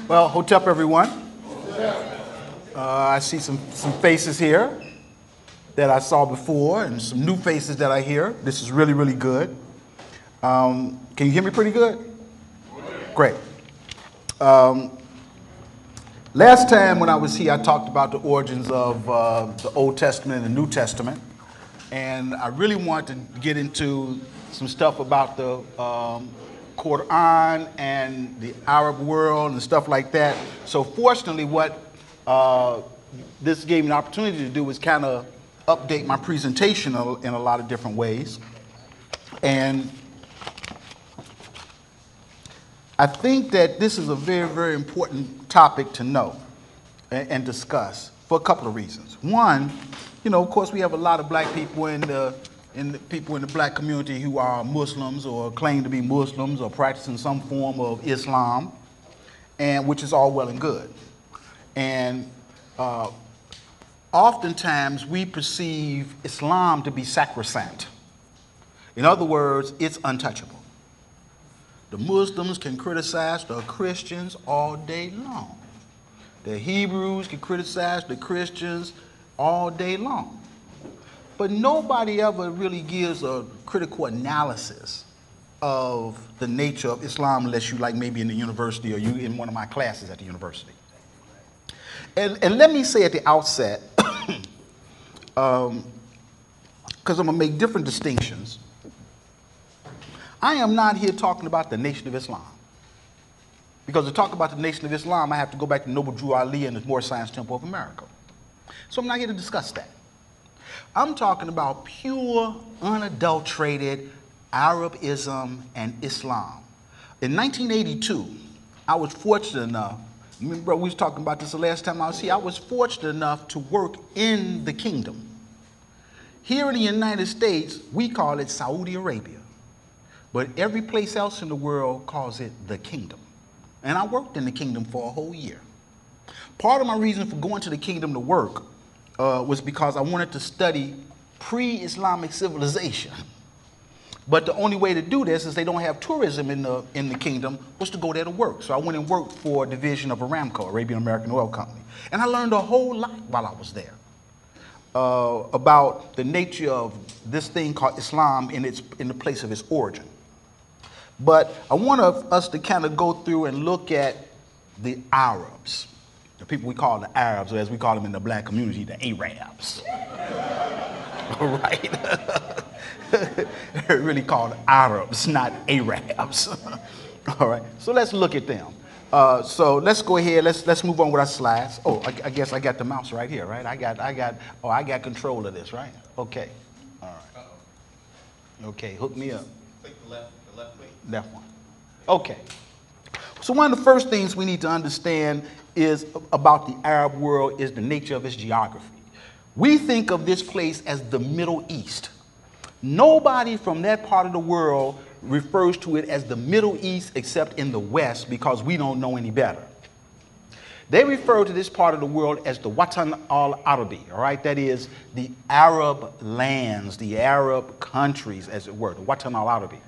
Well, hotep everyone. I see some faces here that I saw before and some new faces that I hear. This is really, really good. Can you hear me pretty good? Great. Last time when I was here, I talked about the origins of the Old Testament and the New Testament. And I really want to get into some stuff about the Qur'an and the Arab world and stuff like that. So fortunately, what this gave me an opportunity to do was kind of update my presentation in a lot of different ways. And I think that this is a very, very important topic to know and discuss for a couple of reasons. One, you know, of course, we have a lot of black people in the black community who are Muslims or claim to be Muslims or practicing some form of Islam, and which is all well and good. And oftentimes we perceive Islam to be sacrosanct. In other words, it's untouchable. The Muslims can criticize the Christians all day long. The Hebrews can criticize the Christians all day long. But nobody ever really gives a critical analysis of the nature of Islam unless you like maybe in the university or you in one of my classes at the university. And let me say at the outset, because I'm going to make different distinctions, I am not here talking about the Nation of Islam. Because to talk about the Nation of Islam, I have to go back to Noble Drew Ali and the Moorish Science Temple of America. So I'm not here to discuss that. I'm talking about pure, unadulterated Arabism and Islam. In 1982, I was fortunate enough, remember we was talking about this the last time I was here, I was fortunate enough to work in the kingdom. Here in the United States, we call it Saudi Arabia. But every place else in the world calls it the kingdom. And I worked in the kingdom for a whole year. Part of my reason for going to the kingdom to work was because I wanted to study pre-Islamic civilization. But the only way to do this is they don't have tourism in the kingdom, was to go there to work. So I went and worked for a division of Aramco, Arabian American Oil Company. And I learned a whole lot while I was there about the nature of this thing called Islam in the place of its origin. But I want us to kind of go through and look at the Arabs, the people we call the Arabs, or as we call them in the black community, the Arabs. All right? They're really called Arabs, not Arabs. All right? So let's look at them. So let's go ahead. Let's move on with our slides. Oh, I guess I got the mouse right here, right? I got control of this, right? Okay. All right. Okay, hook me up. Click the left way. Left one. Okay. So one of the first things we need to understand is about the Arab world is the nature of its geography. We think of this place as the Middle East. Nobody from that part of the world refers to it as the Middle East except in the West because we don't know any better. They refer to this part of the world as the Watan al-Arabi, all right? That is the Arab lands, the Arab countries, as it were, the Watan al-Arabi.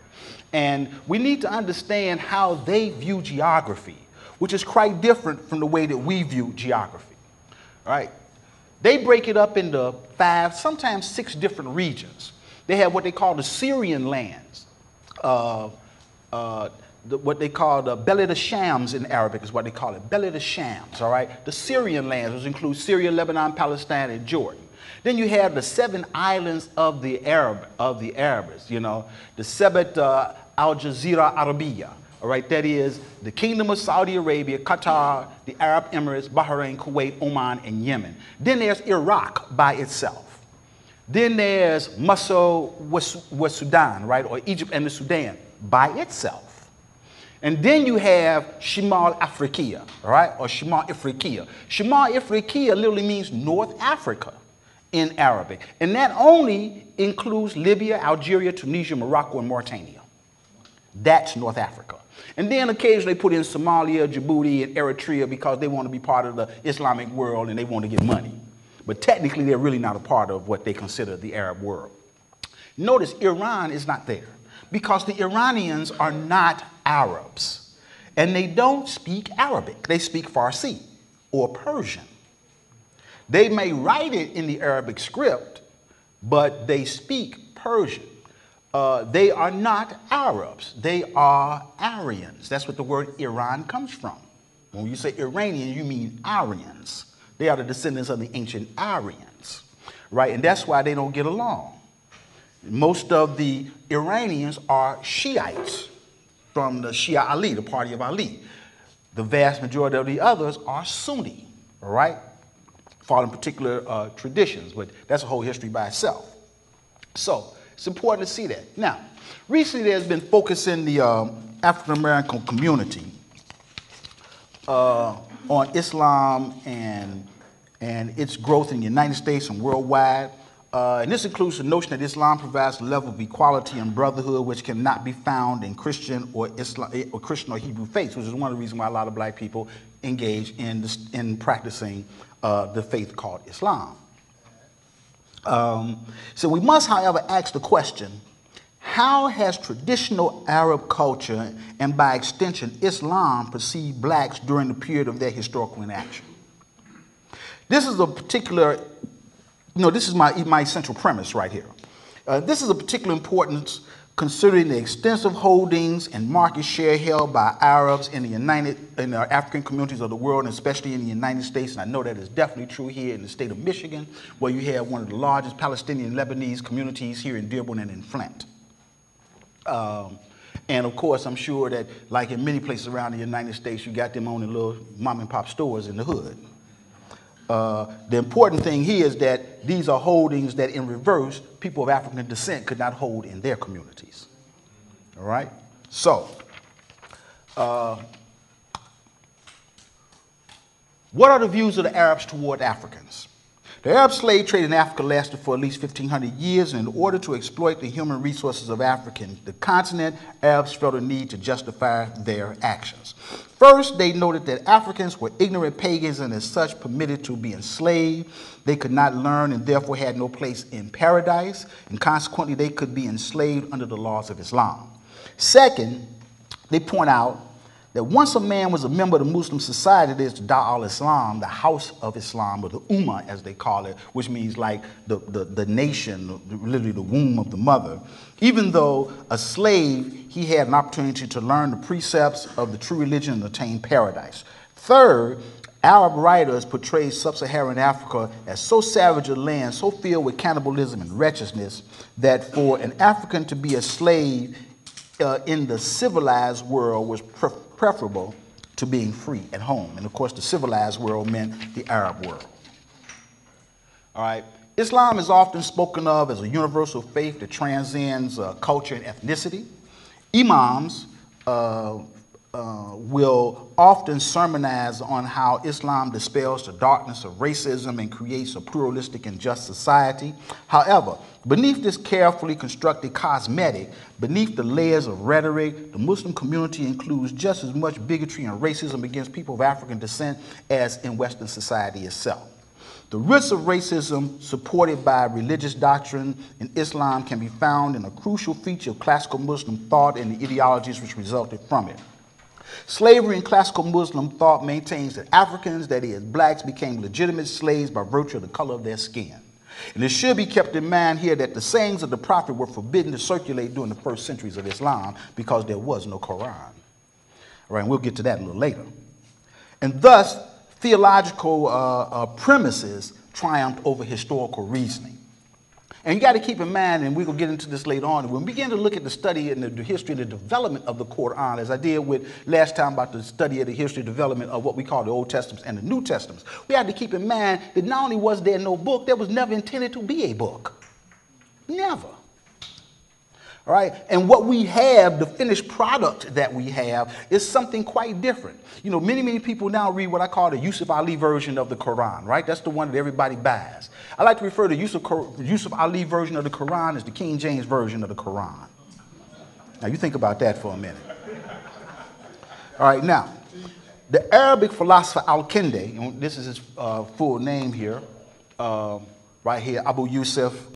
And we need to understand how they view geography, which is quite different from the way that we view geography, all right? They break it up into 5, sometimes 6 different regions. They have what they call the Syrian lands, what they call the Beled Shams in Arabic is what they call it, Beled Shams, all right? The Syrian lands, which include Syria, Lebanon, Palestine, and Jordan. Then you have the 7 islands of the Arabs, you know, the Sebat al-Jazeera Arabiya, all right? That is the Kingdom of Saudi Arabia, Qatar, the Arab Emirates, Bahrain, Kuwait, Oman, and Yemen. Then there's Iraq by itself. Then there's Masr with Sudan, right, or Egypt and the Sudan by itself. And then you have Shimal Afriqiya, all right, or Shimal Ifriqiya. Shimal Ifriqiya literally means North Africa in Arabic. And that only includes Libya, Algeria, Tunisia, Morocco, and Mauritania. That's North Africa. And then occasionally they put in Somalia, Djibouti, and Eritrea because they want to be part of the Islamic world and they want to get money. But technically, they're really not a part of what they consider the Arab world. Notice Iran is not there because the Iranians are not Arabs. And they don't speak Arabic. They speak Farsi or Persian. They may write it in the Arabic script, but they speak Persian. They are not Arabs. They are Aryans. That's what the word Iran comes from. When you say Iranian, you mean Aryans. They are the descendants of the ancient Aryans, right? And that's why they don't get along. Most of the Iranians are Shiites from the Shia Ali, the party of Ali. The vast majority of the others are Sunni, all right? Following particular traditions, but that's a whole history by itself. So it's important to see that. Now, recently there's been focus in the African-American community on Islam and its growth in the United States and worldwide. And this includes the notion that Islam provides a level of equality and brotherhood which cannot be found in Christian or Christian or Hebrew faiths, which is one of the reasons why a lot of black people engage in practicing the faith called Islam. So we must, however, ask the question, how has traditional Arab culture and by extension Islam perceived blacks during the period of their historical inaction? This is a particular, this is my central premise right here. This is a particular importance considering the extensive holdings and market share held by Arabs in the African communities of the world, and especially in the United States. And I know that is definitely true here in the state of Michigan, where you have one of the largest Palestinian Lebanese communities here in Dearborn and in Flint. And of course, I'm sure that, like in many places around the United States, you got them owning little mom and pop stores in the hood. The important thing here is that these are holdings that, in reverse, people of African descent could not hold in their communities. All right? So, what are the views of the Arabs toward Africans? The Arab slave trade in Africa lasted for at least 1,500 years, and in order to exploit the human resources of the continent, Arabs felt a need to justify their actions. First, they noted that Africans were ignorant pagans and as such permitted to be enslaved. They could not learn and therefore had no place in paradise, and consequently they could be enslaved under the laws of Islam. Second, they point out that once a man was a member of the Muslim society, there's the Dar al-Islam, the house of Islam, or the Ummah as they call it, which means like the nation, literally the womb of the mother. Even though a slave, he had an opportunity to learn the precepts of the true religion and attain paradise. Third, Arab writers portray sub-Saharan Africa as so savage a land, so filled with cannibalism and wretchedness, that for an African to be a slave in the civilized world was preferable to being free at home. And of course, the civilized world meant the Arab world. All right. Islam is often spoken of as a universal faith that transcends culture and ethnicity. Imams will often sermonize on how Islam dispels the darkness of racism and creates a pluralistic and just society. However, beneath this carefully constructed cosmetic, beneath the layers of rhetoric, the Muslim community includes just as much bigotry and racism against people of African descent as in Western society itself. The roots of racism supported by religious doctrine in Islam can be found in a crucial feature of classical Muslim thought and the ideologies which resulted from it. Slavery in classical Muslim thought maintains that Africans, that is, blacks, became legitimate slaves by virtue of the color of their skin. And it should be kept in mind here that the sayings of the Prophet were forbidden to circulate during the first centuries of Islam because there was no Qur'an. All right, and we'll get to that a little later. And thus, theological premises triumphed over historical reasoning. And you got to keep in mind, and we're going to get into this later on, when we begin to look at the study and the history and the development of the Qur'an, as I did with last time about the study of the history and development of what we call the Old Testament and the New Testament, we have to keep in mind that not only was there no book, there was never intended to be a book. Never. All right? And what we have, the finished product that we have, is something quite different. You know, many people now read what I call the Yusuf Ali version of the Quran, right? That's the one that everybody buys. I like to refer to Yusuf Ali version of the Quran as the King James version of the Quran. Now, you think about that for a minute. All right, now, the Arabic philosopher Al-Kindi, this is his full name here, right here, Abu Yusuf